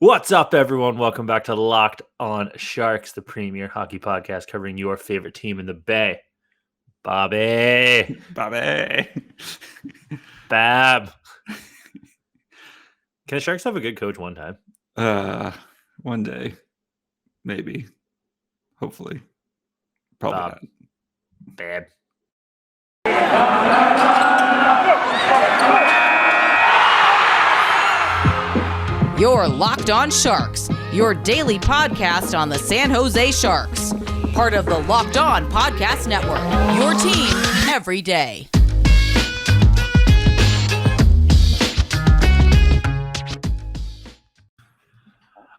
What's up, everyone? Welcome back to Locked On Sharks, the premier hockey podcast covering your favorite team in the Bay. Bobby. Bab. Can the Sharks have a good coach one time? One day. Maybe. Hopefully. Probably Bob. not. Bab. You're Locked On Sharks, your daily podcast on the San Jose Sharks. Part of the Locked On Podcast Network, your team every day.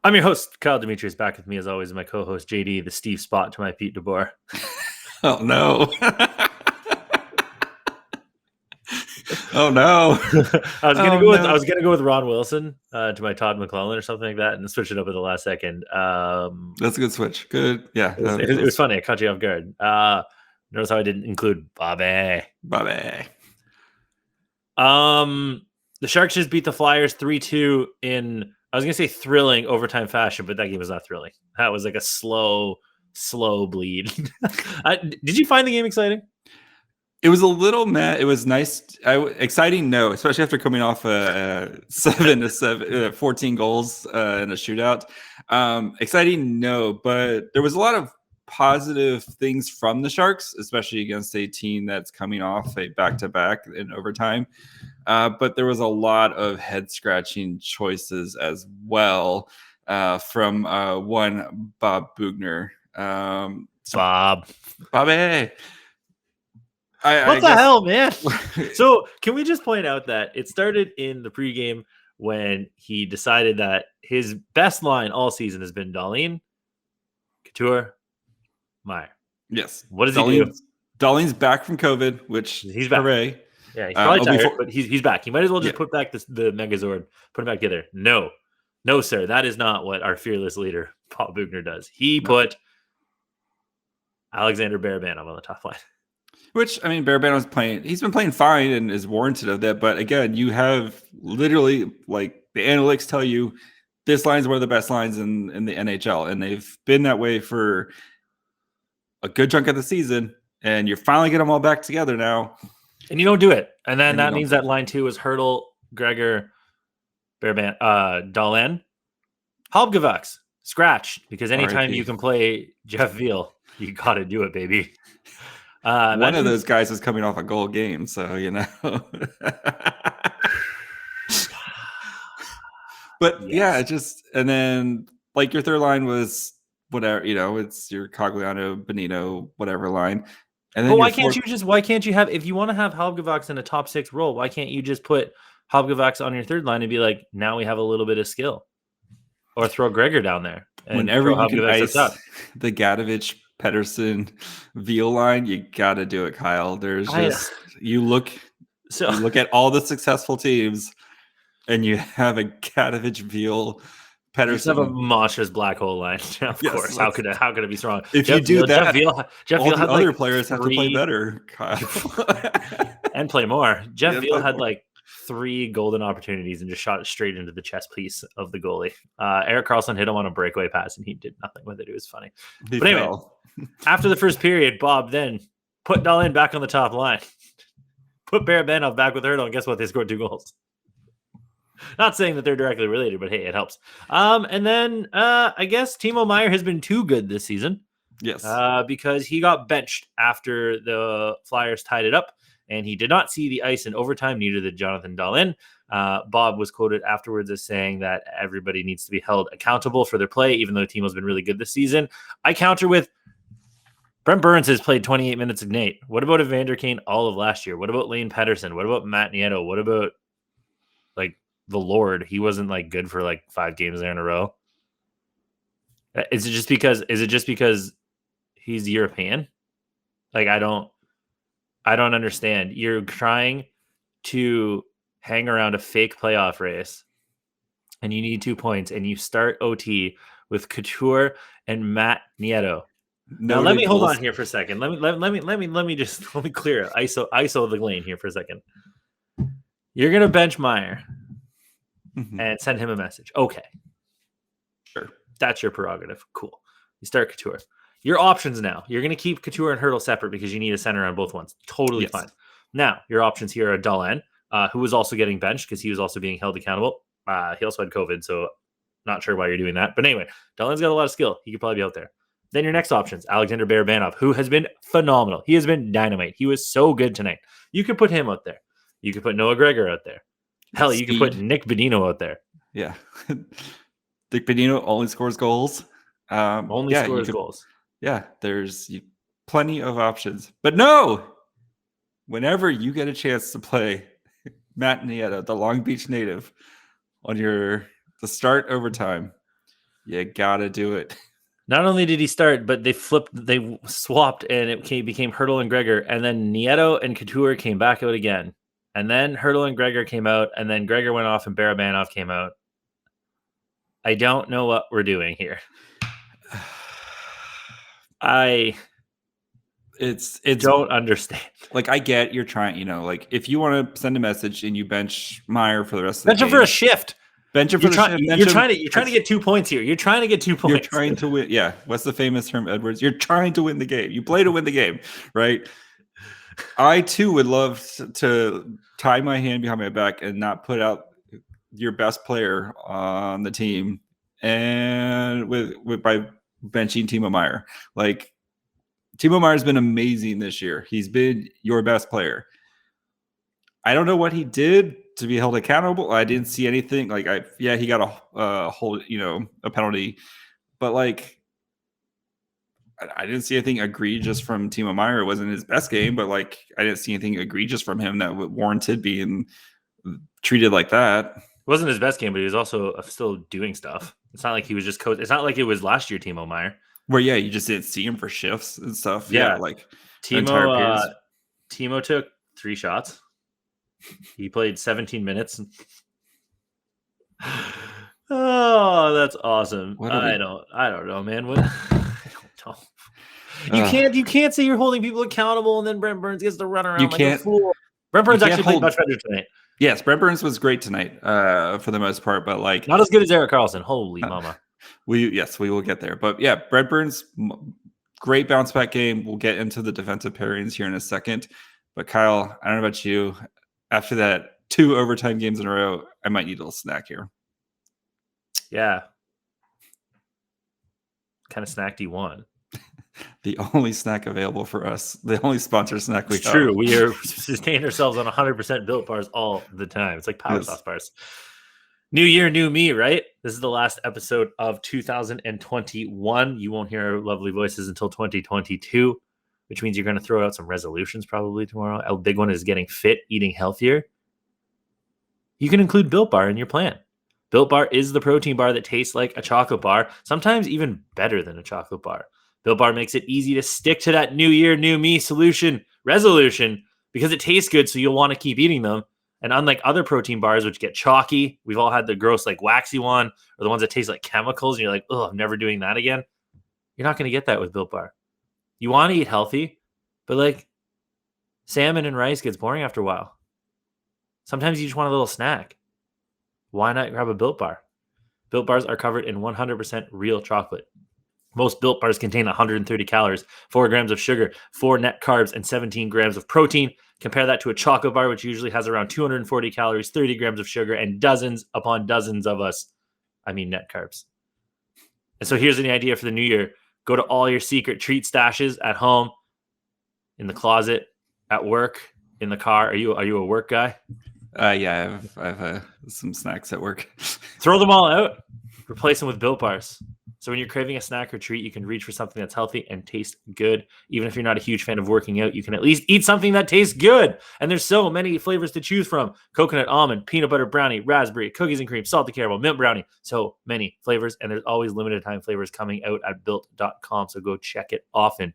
I'm your host, Kyle Demetrius. Back with me, as always, my co-host, JD, the Steve Spot to my Pete DeBoer. Oh, no. Oh, no. I was gonna go with Ron Wilson to my Todd McClellan or something like that, and switch it up at the last second. That's a good switch. Good. Yeah. It was funny. I caught you off guard. Notice how I didn't include Bobby. Bobby. The Sharks just beat the Flyers 3-2 in, I was gonna say thrilling overtime fashion, but that game was not thrilling. That was like a slow bleed. Did you find the game exciting? It was a little mad. It was nice. Exciting, no, especially after coming off a 14 goals in a shootout. Exciting, no, but there was a lot of positive things from the Sharks, especially against a team that's coming off a back-to-back in overtime. But there was a lot of head-scratching choices as well from one Bob Boughner. Bobby. What the hell, man? So can we just point out that it started in the pregame when he decided that his best line all season has been Dahlin, Couture, Meier. Yes. What does he do? Dahlin's back from COVID, which he's back. Hooray. Yeah, he's probably tired, but he's back. He might as well just put back the Megazord, put him back together. No, sir. That is not what our fearless leader, Bob Boughner, does. He put Alexander Barabanov on the top line. Which, I mean, Barabanov's playing. He's been playing fine and is warranted of that. But again, you have literally, like, the analytics tell you this line is one of the best lines in the NHL. And they've been that way for a good chunk of the season. And you're finally getting them all back together now. And you don't do it. And then that means that line two is Hertl, Gregor, Dahlin, Halbgevaks, scratch. Because anytime you can play Jeff Veal, you got to do it, baby. One of those guys is coming off a goal game, so you know. But yeah, and then like your third line was whatever, it's your Cogliano, Bonino, whatever line. And then why can't you have, if you want to have Halbgevaks in a top six role, why can't you just put Halbgevaks on your third line and be like, now we have a little bit of skill, or throw Gregor down there? And whenever you can ice the Gadovich, Pedersen, Veal line, you got to do it, Kyle. There's just you look at all the successful teams, and you have a Gadovich, Veal, Pedersen. You have a monstrous black hole line, of course. How could it be strong? If you do that, Jeff Veal had other players have to play better, Kyle, and play more. Jeff Veal had like 3 golden opportunities and just shot it straight into the chest piece of the goalie. Erik Karlsson hit him on a breakaway pass, and he did nothing with it. It was funny. But anyway, after the first period, Bob then put Dahlin back on the top line, put Barabanov back with Hertl, and guess what? They scored 2 goals. Not saying that they're directly related, but hey, it helps. And then I guess Timo Meier has been too good this season. Yes. Because he got benched after the Flyers tied it up, and he did not see the ice in overtime, neither did Jonathan Dahlin. Bob was quoted afterwards as saying that everybody needs to be held accountable for their play, even though Timo's been really good this season. I counter with Brent Burns has played 28 minutes of Nate. What about Evander Kane all of last year? What about Lane Pedersen? What about Matt Nieto? What about like the Lord? He wasn't like good for like 5 games there in a row. Is it just because he's European? Like, I don't understand. You're trying to hang around a fake playoff race, and you need 2 points, and you start OT with Couture and Matt Nieto. Now let me hold on here for a second. Let me clear it. ISO the lane here for a second. You're gonna bench Meier and send him a message. Okay. Sure. That's your prerogative. Cool. You start Couture. Your options now. You're going to keep Couture and Hertl separate because you need a center on both ones. Totally fine. Now, your options here are Dahlin, who was also getting benched because he was also being held accountable. He also had COVID, so not sure why you're doing that. But anyway, Dahlin's got a lot of skill. He could probably be out there. Then your next options, Alexander Barabanov, who has been phenomenal. He has been dynamite. He was so good tonight. You could put him out there. You could put Noah Gregor out there. Hell, you could put Nick Bonino out there. Yeah. Nick Bonino only scores goals. Scores goals. Yeah, there's plenty of options. But no! Whenever you get a chance to play Matt Nieto, the Long Beach native, on the start overtime, you gotta do it. Not only did he start, but they swapped, and it became Hertl and Gregor, and then Nieto and Couture came back out again. And then Hertl and Gregor came out, and then Gregor went off and Barabanov came out. I don't know what we're doing here. I don't understand. Like, I get you're trying, like if you want to send a message and you bench Meier for the rest of the game. Bench him for a shift. Bench him for the shift. You're trying to get 2 points here. You're trying to get 2 points. You're trying to win. Yeah. What's the famous term, Edwards? You're trying to win the game. You play to win the game, right? I too would love to tie my hand behind my back and not put out your best player on the team, and by benching Timo Meier. Like, Timo Meier's been amazing this year. He's been your best player. I don't know what he did to be held accountable. I didn't see anything. Like, he got a penalty, but like, I didn't see anything egregious from Timo Meier. It wasn't his best game, but like, I didn't see anything egregious from him that warranted being treated like that. It wasn't his best game, but he was also still doing stuff. It's not like he was just coach. It's not like it was last year, Timo Meier. Where, you just didn't see him for shifts and stuff. Yeah, like Timo took 3 shots. He played 17 minutes. Oh, that's awesome. I don't know, man. What? I don't know. You can't say you're holding people accountable and then Brent Burns gets to run around a fool. Brent Burns actually played much better tonight. Yes, Brent Burns was great tonight for the most part, but like not as good as Erik Karlsson. Holy mama. We will get there. But yeah, Brent Burns, great bounce back game. We'll get into the defensive pairings here in a second. But Kyle, I don't know about you. After that 2 overtime games in a row, I might need a little snack here. Yeah. What kind of snack do you want? The only snack available for us. The only sponsor snack we have. True. We are sustaining ourselves on 100% Built bars all the time. It's like Power Sauce bars. New year, new me, right? This is the last episode of 2021. You won't hear our lovely voices until 2022, which means you're going to throw out some resolutions probably tomorrow. A big one is getting fit, eating healthier. You can include Built Bar in your plan. Built Bar is the protein bar that tastes like a chocolate bar, sometimes even better than a chocolate bar. Built Bar makes it easy to stick to that new year, new me resolution because it tastes good, so you'll want to keep eating them. And unlike other protein bars, which get chalky, we've all had the gross, like waxy one, or the ones that taste like chemicals, and you're like, oh, I'm never doing that again. You're not going to get that with Built Bar. You want to eat healthy, but like salmon and rice gets boring after a while. Sometimes you just want a little snack. Why not grab a Built Bar? Built Bars are covered in 100% real chocolate. Most Built Bars contain 130 calories, 4 grams of sugar, 4 net carbs, and 17 grams of protein. Compare that to a chocolate bar, which usually has around 240 calories, 30 grams of sugar, and dozens upon dozens of net carbs. And so here's the idea for the new year. Go to all your secret treat stashes at home, in the closet, at work, in the car. Are you a work guy? Yeah, I have some snacks at work. Throw them all out. Replace them with Built Bars. So when you're craving a snack or treat, you can reach for something that's healthy and tastes good. Even if you're not a huge fan of working out, you can at least eat something that tastes good. And there's so many flavors to choose from. Coconut almond, peanut butter brownie, raspberry, cookies and cream, salted caramel, mint brownie. So many flavors. And there's always limited time flavors coming out at built.com. So go check it often.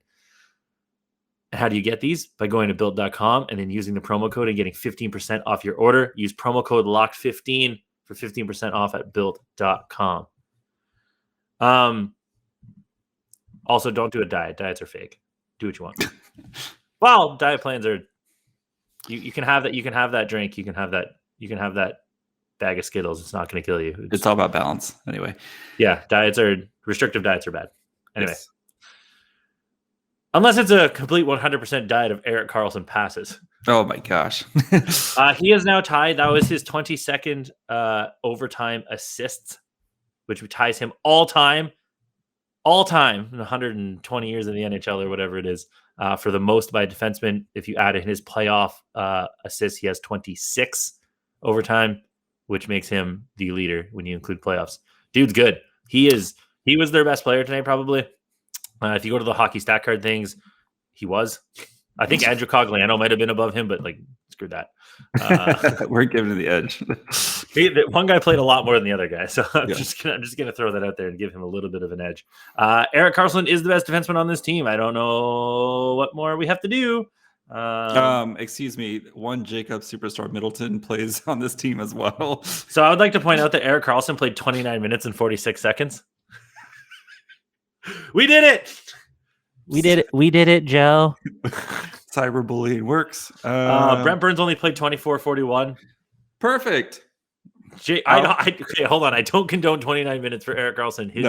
And how do you get these? By going to built.com and then using the promo code and getting 15% off your order. Use promo code LOCKED15 for 15% off at built.com. Also, don't do a diet. Diets are fake. Do what you want. Well, diet plans are. You can have that. You can have that drink. You can have that bag of Skittles. It's not going to kill you. It's all about balance. Anyway. Yeah, restrictive diets are bad. Anyway. Yes. Unless it's a complete 100% diet of Erik Karlsson passes. Oh my gosh. He is now tied. That was his 22nd overtime assists, which ties him all time in 120 years in the NHL or whatever it is, for the most by a defenseman. If you add in his playoff assists, he has 26 overtime, which makes him the leader when you include playoffs. Dude's good. He was their best player tonight, probably. If you go to the hockey stat card things, he was. I think Andrew Cogliano might have been above him, but screw that. We're giving him the edge. One guy played a lot more than the other guy, so I'm just gonna throw that out there and give him a little bit of an edge. Erik Karlsson is the best defenseman on this team. I don't know what more we have to do. Excuse me, one Jacob Superstar Middleton plays on this team as well. So I would like to point out that Erik Karlsson played 29 minutes and 46 seconds. We did it. We did it, Joe. Cyberbullying works. Brent Burns only played 24-41. Perfect. Okay, hold on. I don't condone 29 minutes for Erik Karlsson. His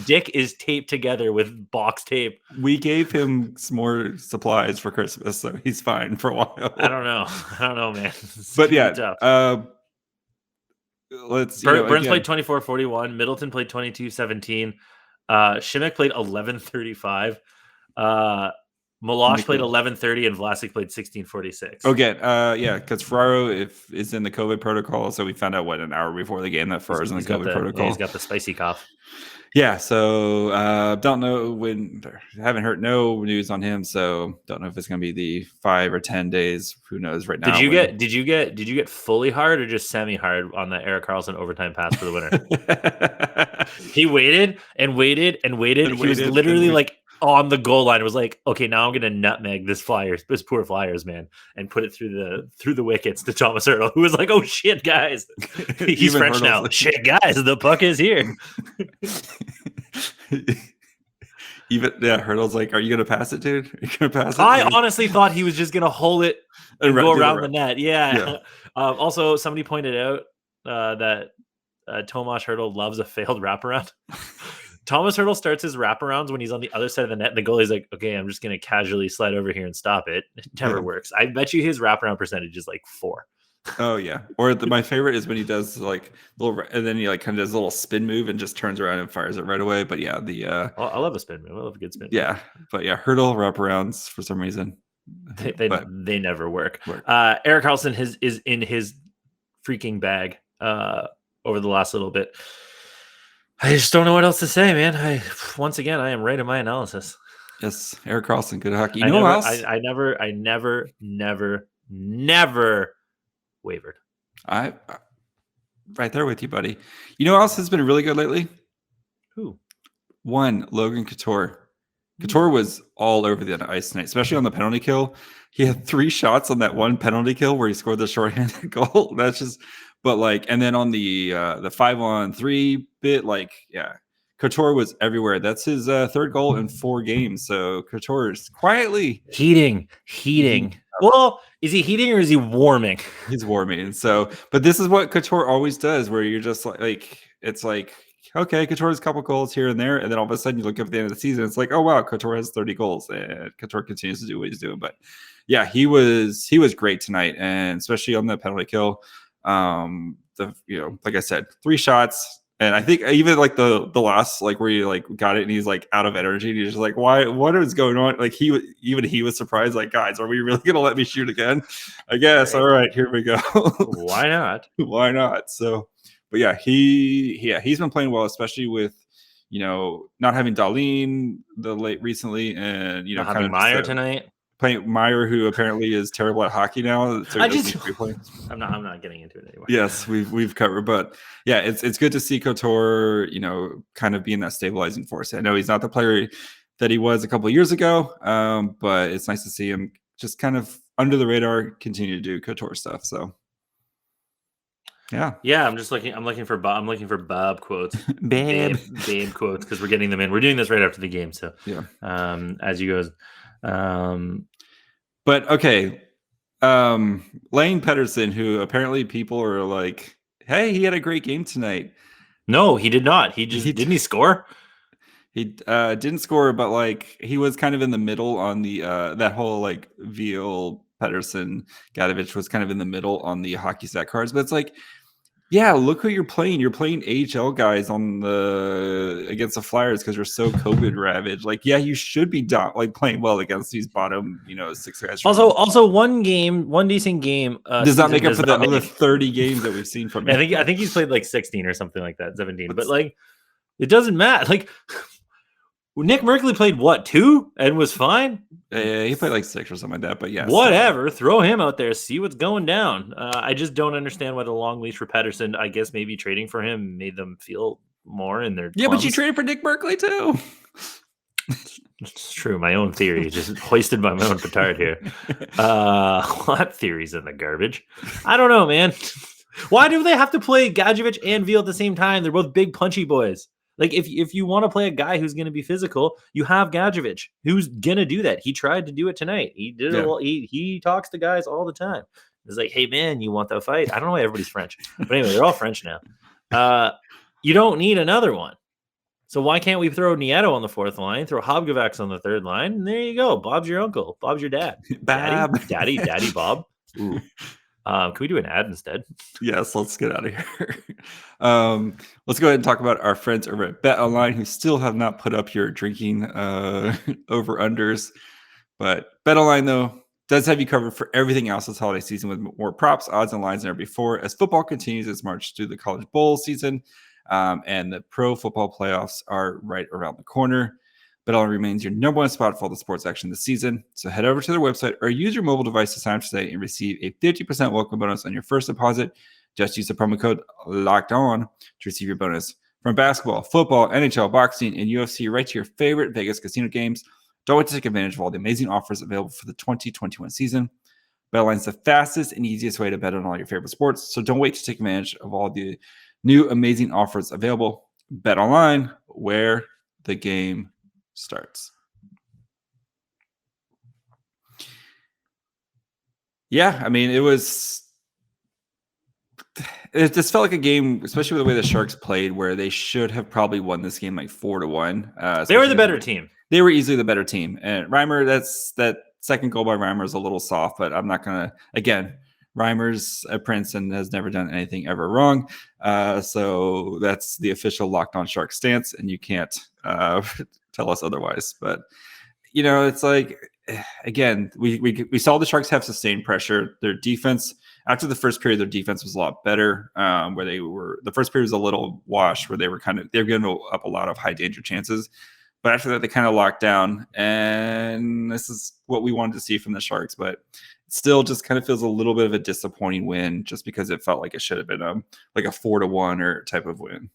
dick is taped together with box tape. We gave him some more supplies for Christmas, so he's fine for a while. I don't know, man. But yeah, let's. Burns played 24-41. Middleton played 22-17. Šimek played 11-35. Milosh played 11:30 and Vlasic played 16:46. Okay, because Ferraro is in the COVID protocol, so we found out an hour before the game that Ferraro's in the COVID protocol. Yeah, he's got the spicy cough. Yeah, so don't know haven't heard no news on him, so don't know if it's gonna be the 5 or 10 days. Who knows right now? Did you get fully hard or just semi hard on the Erik Karlsson overtime pass for the winner? He waited and waited and waited. He was literally like on the goal line. It was like, okay, now I'm gonna nutmeg this poor Flyers man, and put it through the wickets to Tomas Hertl, who was like, oh shit, guys, he's French now. Like, shit, guys, the puck is here. Hertl's like, are you gonna pass it, dude? Are you gonna pass it? I honestly thought he was just gonna hold it and go around the net. Yeah. Also, somebody pointed out that Tomas Hertl loves a failed wraparound. Tomas Hertl starts his wraparounds when he's on the other side of the net, and the goalie's like, okay, I'm just going to casually slide over here and stop it. It never works. I bet you his wraparound percentage is like 4. Oh, yeah. Or my favorite is when he does like little, and then he like kind of does a little spin move and just turns around and fires it right away. But yeah, I love a spin move. I love a good spin move. Yeah. But yeah, Hertl wraparounds for some reason. They never work. Erik Karlsson is in his freaking bag over the last little bit. I just don't know what else to say, man. I am right in my analysis. Yes, Erik Karlsson, good hockey. I never wavered. I right there with you, buddy. You know who else has been really good lately? Who? Logan Couture. Couture was all over the ice tonight, especially on the penalty kill. He had 3 shots on that one penalty kill where he scored the shorthanded goal. That's just. But and then on the 5-on-3 bit, Couture was everywhere. That's his 3rd goal in 4 games. So Couture is quietly heating. Well, is he heating or is he warming? He's warming. So, but this is what Couture always does, where you're just it's like, okay, Couture has a couple goals here and there, and then all of a sudden you look up at the end of the season, it's like, oh wow, Couture has 30 goals, and Couture continues to do what he's doing. But yeah, he was great tonight, and especially on the penalty kill. Like I said, 3 shots, and I think even the last where he got it and he's out of energy, and he's just like, what is going on? He was surprised, guys, are we really gonna let me shoot again? I guess. All right, here we go. Why not? So, but yeah, he's been playing well, especially with not having Dahlin recently, and not having Meier tonight. Playing Meier, who apparently is terrible at hockey now. So I'm not getting into it anymore. Yes, we've covered, but yeah, it's good to see Couture, kind of being that stabilizing force. I know he's not the player that he was a couple of years ago, but it's nice to see him just kind of under the radar continue to do Couture stuff. So yeah. I'm looking for Bob quotes, Babe quotes, because we're getting them in. We're doing this right after the game, so yeah. As you go. But okay, Lane Pedersen, who apparently people are Hey, he had a great game tonight. No, he did not. Didn't he score? He didn't score, but like he was kind of in the middle on the that whole like Veal, Pedersen, Gadovich was kind of in the middle on the hockey stat cards. But it's like, yeah, look who you're playing. You're playing AHL guys on the against the Flyers because you're so COVID ravaged. Like, yeah, you should be playing well against these bottom, 6 guys. Also, one decent game does not make up for the other 30 games that we've seen from him. I think he's played like 16 or something like that, 17. But like, it doesn't matter. Like, Nick Merkley played 2 and was fine. He played like 6 or something like that. But yeah, whatever. Throw him out there. See what's going down. I just don't understand why the long leash for Pedersen. I guess maybe trading for him made them feel more in their. Yeah, but you traded for Nick Merkley too. It's true. My own theory, just hoisted by my own petard here. What theories in the garbage? I don't know, man. Why do they have to play Gadovich and Veal at the same time? They're both big punchy boys. Like, if you want to play a guy who's going to be physical, you have Gadovich, who's going to do that. He tried to do it tonight. He did it. He talks to guys all the time. It's like, hey, man, you want that fight? I don't know why everybody's French. But anyway, they're all French now. You don't need another one. So why can't we throw Nieto on the 4th line, throw Hobgovacs on the 3rd line, and there you go. Bob's your uncle. Bob's your dad. Daddy Bob. Ooh. Can we do an ad instead? Yes, let's get out of here. Let's go ahead and talk about our friends over at Bet Online who still have not put up your drinking over-unders. But Bet Online, though, does have you covered for everything else this holiday season with more props, odds, and lines than ever before as football continues its march through the college bowl season and the pro football playoffs are right around the corner. BetOnline remains your number one spot for all the sports action this season. So head over to their website or use your mobile device to sign up today and receive a 50% welcome bonus on your first deposit. Just use the promo code LOCKEDON to receive your bonus. From basketball, football, NHL, boxing, and UFC, right to your favorite Vegas casino games. Don't wait to take advantage of all the amazing offers available for the 2021 season. BetOnline is the fastest and easiest way to bet on all your favorite sports. So don't wait to take advantage of all the new amazing offers available. BetOnline, where the game starts. Yeah, I mean, it just felt like a game, especially with the way the Sharks played, where they should have probably won this game like 4-1. They were the better team. They were easily the better team. And Reimer, that second goal by Reimer is a little soft, but I'm not going to, again, Reimer's a prince and has never done anything ever wrong. So that's the official Locked On Sharks stance, and you can't tell us otherwise. But, it's like, again, we saw the Sharks have sustained pressure. Their defense, after the first period, their defense was a lot better. Where the first period was a little washed, where they were giving up a lot of high danger chances. But after that, they kind of locked down, and this is what we wanted to see from the Sharks. But it still just kind of feels a little bit of a disappointing win, just because it felt like it should have been like a 4-1 or type of win.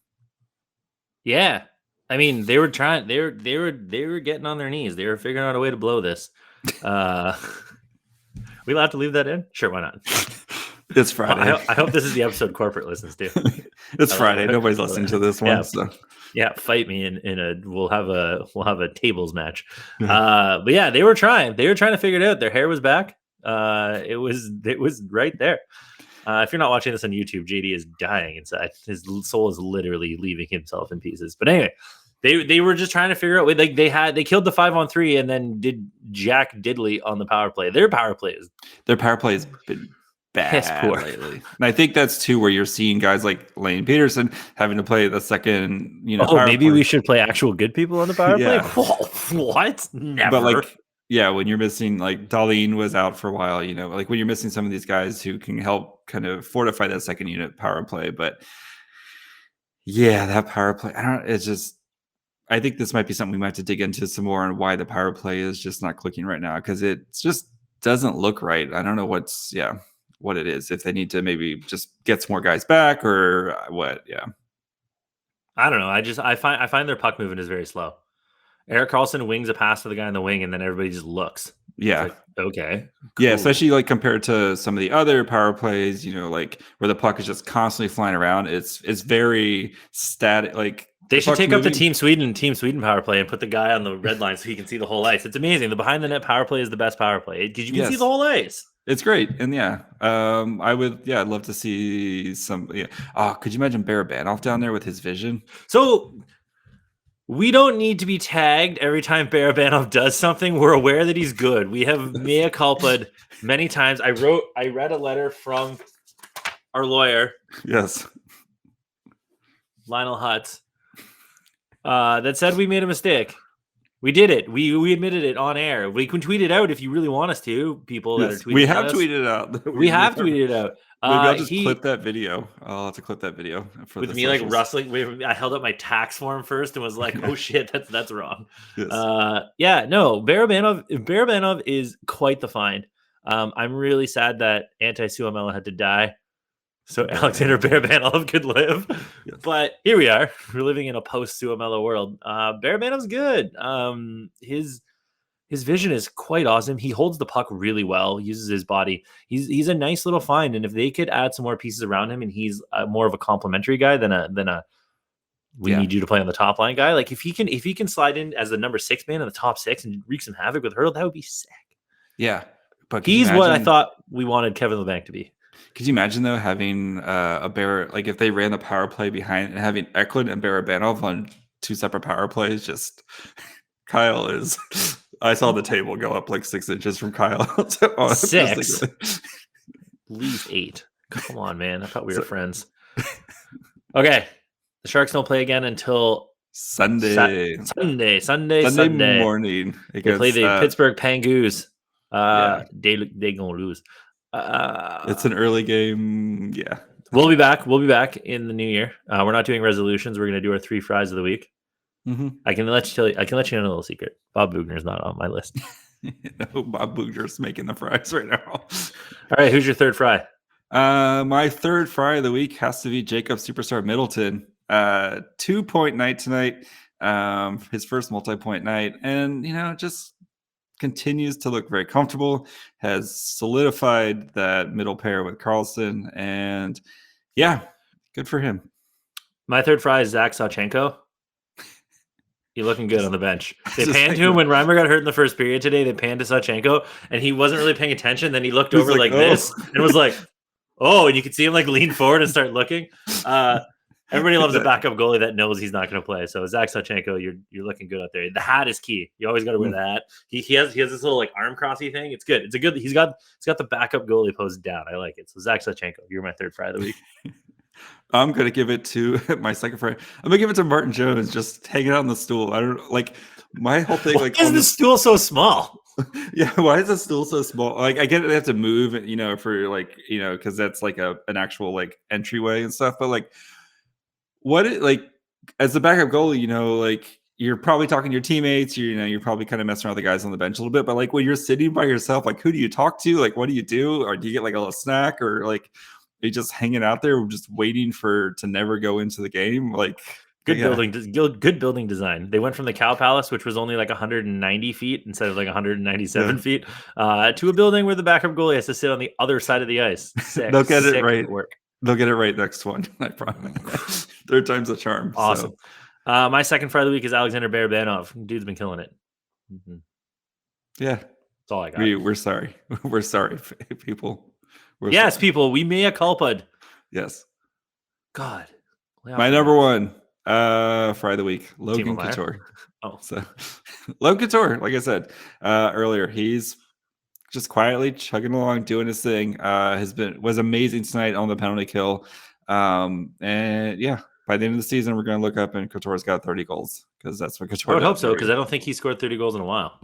Yeah, I mean, they were trying. They were getting on their knees. They were figuring out a way to blow this. We allowed to leave that in? Sure, why not? It's Friday. I hope this is the episode corporate listens to. It's Friday. Nobody's listening to this one. Yeah. So. Yeah, fight me we'll have a tables match. But yeah, they were trying to figure it out. Their hair was back. It was right there. If you're not watching this on YouTube, JD is dying inside. His soul is literally leaving himself in pieces. But anyway, they were just trying to figure out, like, they killed the 5-on-3 and then did Jack Diddley on the power play. Their power play has been bad lately. And I think that's too where you're seeing guys like Lane Peterson having to play the second, maybe we should play actual good people on the power play. What? Never. But like, yeah, when you're missing, like, Darlene was out for a while, like when you're missing some of these guys who can help kind of fortify that second unit power play. But yeah, that power play, I think this might be something we might have to dig into some more on why the power play is just not clicking right now, because it just doesn't look right. I don't know what it is, if they need to maybe just get some more guys back or what. Yeah, I don't know. I find their puck movement is very slow. Erik Karlsson wings a pass to the guy in the wing, and then everybody just looks. Yeah. Like, okay. Cool. Yeah, especially like compared to some of the other power plays, like where the puck is just constantly flying around. It's very static. Like, they should take up the Team Sweden power play and put the guy on the red line so he can see the whole ice. It's amazing. The behind the net power play is the best power play because you can see the whole ice. It's great, and I'd love to see some. Yeah. Oh, could you imagine Barabanov down there with his vision? So we don't need to be tagged every time Barabanov does something. We're aware that he's good. We have mea culpa'd many times. I read a letter from our lawyer, Yes. Lionel Hutz, that said we made a mistake. We did it. We admitted it on air. We can tweet it out if you really want us to. People that are tweeting, we have tweeted it out. We have tweeted it out. Maybe I'll just clip that video. I'll have to clip that video for with the me socials. like rustling. I held up my tax form first and was like, "Oh shit, that's wrong." Yes. Barabanov is quite the find. I'm really sad that Anti-Suomela had to die, so Alexander Barabanov could live. Yes. But here we are. We're living in a post-Suomela world. Barabanov's good. His vision is quite awesome. He holds the puck really well, uses his body. He's a nice little find. And if they could add some more pieces around him, and he's more of a complimentary guy than a we need you to play on the top line guy. Like if he can slide in as the number 6 man in the top 6 and wreak some havoc with Hertl, that would be sick. Yeah. But he's what I thought we wanted Kevin Labanc to be. Could you imagine though having like if they ran the power play behind and having Eklund and Barabanov on 2 separate power plays? Just Kyle is. I saw the table go up like 6 inches from Kyle. 6, at least 8. Come on, man! I thought we were friends. Okay, the Sharks don't play again until Sunday They morning. play the Pittsburgh Penguins. They gonna lose. It's an early game. Yeah, we'll be back. We'll be back in the new year. We're not doing resolutions. We're going to do our 3 fries of the week. Mm-hmm. I can let you know a little secret. Bob Boughner is not on my list. No, Bob Boughner's making the fries right now. All right, who's your 3rd fry? My 3rd fry of the week has to be Jacob Superstar Middleton. 2-point night tonight. His first multi-point night, and just continues to look very comfortable, has solidified that middle pair with Karlsson, and good for him. My 3rd fry is Zach Sawchenko. He's looking good on the bench. They panned to him when Reimer got hurt in the first period today. They panned to Sawchenko, and he wasn't really paying attention. Then he looked over like this and was like, "Oh!" And you could see him like lean forward and start looking. Everybody loves a backup goalie that knows he's not going to play. So Zach Sawchenko, you're looking good out there. The hat is key. You always got to wear the hat. He has this little like arm crossy thing. It's good. It's a good. He's got the backup goalie posed down. I like it. So Zach Sawchenko, you're my 3rd fry of the week. I'm gonna give it to my 2nd fry. I'm gonna give it to Martin Jones, just hanging out on the stool. I don't like my whole thing. Why is the stool so small? Yeah, why is the stool so small? Like I get it, they have to move, for like because that's like an actual like entryway and stuff. But like, as the backup goalie, like you're probably talking to your teammates. You're probably kind of messing around with the guys on the bench a little bit. But like when you're sitting by yourself, like who do you talk to? Like what do you do? Or do you get like a little snack or like? Are you just hanging out there, just waiting to never go into the game? Like good building design. They went from the Cow Palace, which was only like 190 feet instead of like 197 feet, to a building where the backup goalie has to sit on the other side of the ice. They'll get it right. They'll get it right next one. I promise. 3rd time's a charm. Awesome. So. My 2nd fry of the week is Alexander Barabanov. Dude's been killing it. Mm-hmm. Yeah, that's all I got. We're sorry. We're sorry, people. Yes, people, we mea culpa'd. Yes. God. My number 1 fry of the week, Logan Couture. So Logan Couture, like I said earlier, he's just quietly chugging along, doing his thing. Was amazing tonight on the penalty kill. And by the end of the season, we're going to look up and Couture's got 30 goals because that's what Couture. I would hope so because I don't think he scored 30 goals in a while.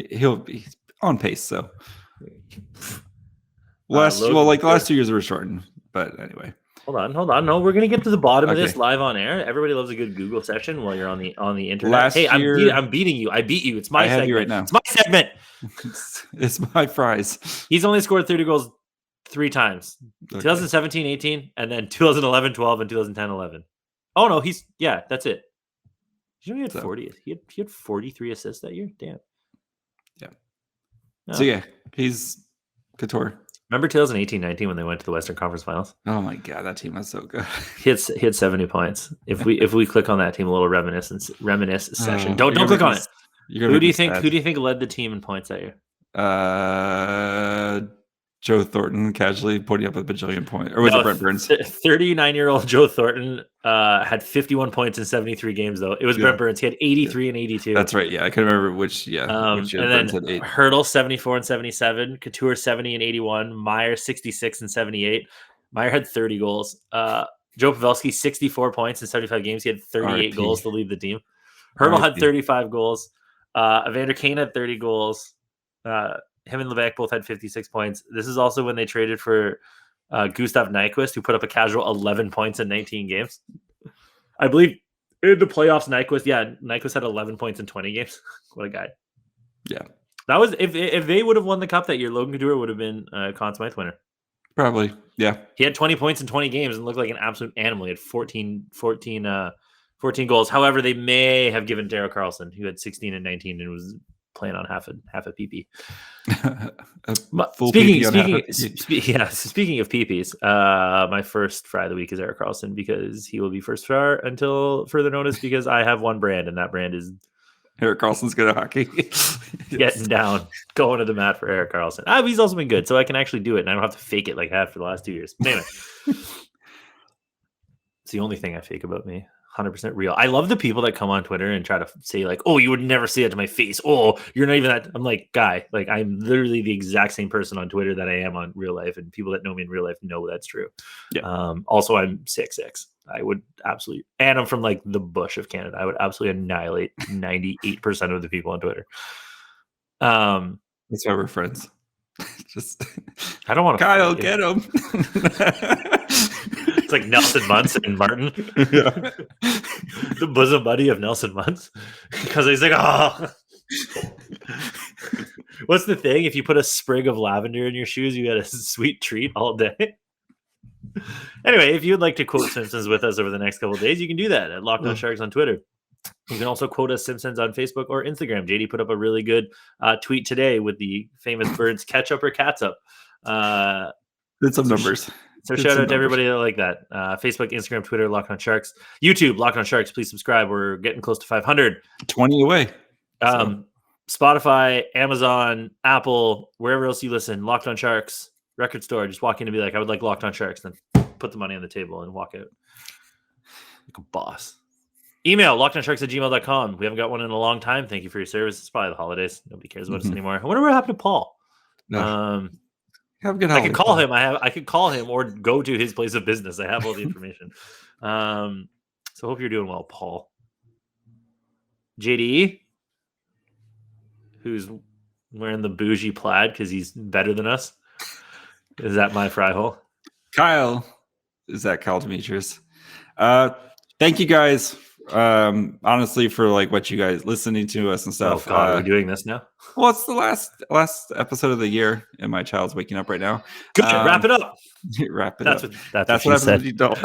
He'll be on pace, so. Last 2 years were shortened, but anyway. Hold on. No, we're gonna get to the bottom of this live on air. Everybody loves a good Google session while you're on the internet. I'm beating you. I beat you. It's my segment. You right now. It's my segment. It's my fries. He's only scored 30 goals 3 times. 2017-18, and then 2011-12 and 2010-11. Oh no, that's it. He only had 40. He had 43 assists that year. Damn. Yeah. No. So he's Couture. Remember 2018-19 when they went to the Western Conference Finals? Oh my god, that team was so good. He had 70 points. If we click on that team, a little reminisce session. Don't click on it. Who do you think led the team in points that year? Joe Thornton casually putting up a bajillion points, or was it Brent Burns? 39-year-old Joe Thornton had 51 points in 73 games, though. It was Brent Burns. He had 83 and 82. That's right. Yeah, I can remember which. Yeah, and then Hertl 74 and 77, Couture 70 and 81, Meier 66 and 78. Meier had 30 goals. Joe Pavelski 64 points in 75 games. He had 38 goals to lead the team. Hertl had 35 goals. Evander Kane had 30 goals. Him and Levac both had 56 points. This is also when they traded for Gustav Nyquist, who put up a casual 11 points in 19 games. I believe in the playoffs, Nyquist had 11 points in 20 games. What a guy. Yeah. That was if they would have won the cup that year, Logan Couture would have been Conn Smythe winner. Probably. Yeah. He had 20 points in 20 games and looked like an absolute animal. He had 14 goals. However, they may have given Erik Karlsson, who had 16 and 19 and was playing on half a PP. Speaking of PPs, my first fry of the week is Erik Karlsson because he will be first fry until further notice because I have one brand and that brand is Erik Karlsson's good at hockey. Getting down, going to the mat for Erik Karlsson. He's also been good, so I can actually do it and I don't have to fake it like I have for the last 2 years. But anyway, it's the only thing I fake about me. 100% real. I love the people that come on Twitter and try to say like, "Oh, you would never say that to my face." Oh, you're not even that. I'm like, guy, like I'm literally the exact same person on Twitter that I am on real life, and people that know me in real life know that's true. Yeah. Also, I'm 6'6". I would absolutely, and I'm from like the bush of Canada. I would absolutely annihilate 98% of the people on Twitter. That's why we're friends. Just I don't want to. Kyle, get him. It's like Nelson Muntz and Martin. Yeah. The bosom buddy of Nelson Muntz. Because he's like, oh. What's the thing? If you put a sprig of lavender in your shoes, you get a sweet treat all day. Anyway, if you'd like to quote Simpsons with us over the next couple of days, you can do that at Locked On Sharks on Twitter. You can also quote us Simpsons on Facebook or Instagram. JD put up a really good tweet today with the famous birds ketchup or catsup. Did some numbers. So shout out to everybody that like that. Facebook, Instagram, Twitter, Locked On Sharks. YouTube, Locked On Sharks. Please subscribe. We're getting close to 500. 20 away. Spotify, Amazon, Apple, wherever else you listen. Locked On Sharks. Record store. Just walk in and be like, I would like Locked On Sharks. Then put the money on the table and walk out. Like a boss. Email, lockedonsharks@gmail.com. We haven't got one in a long time. Thank you for your service. It's probably the holidays. Nobody cares about us anymore. I wonder what happened to Paul. No. Have a good I could call him. I could call him or go to his place of business. I have all the information. So hope you're doing well, Paul. JD, who's wearing the bougie plaid because he's better than us. Is that my fry hole? Kyle. Is that Kyle Demetrius? Thank you guys. Honestly, for like what you guys listening to us and stuff. Oh God, we're doing this now. Well, it's the last episode of the year, and my child's waking up right now. Good, wrap it up. Wrap it that's up. That's what happens when you don't.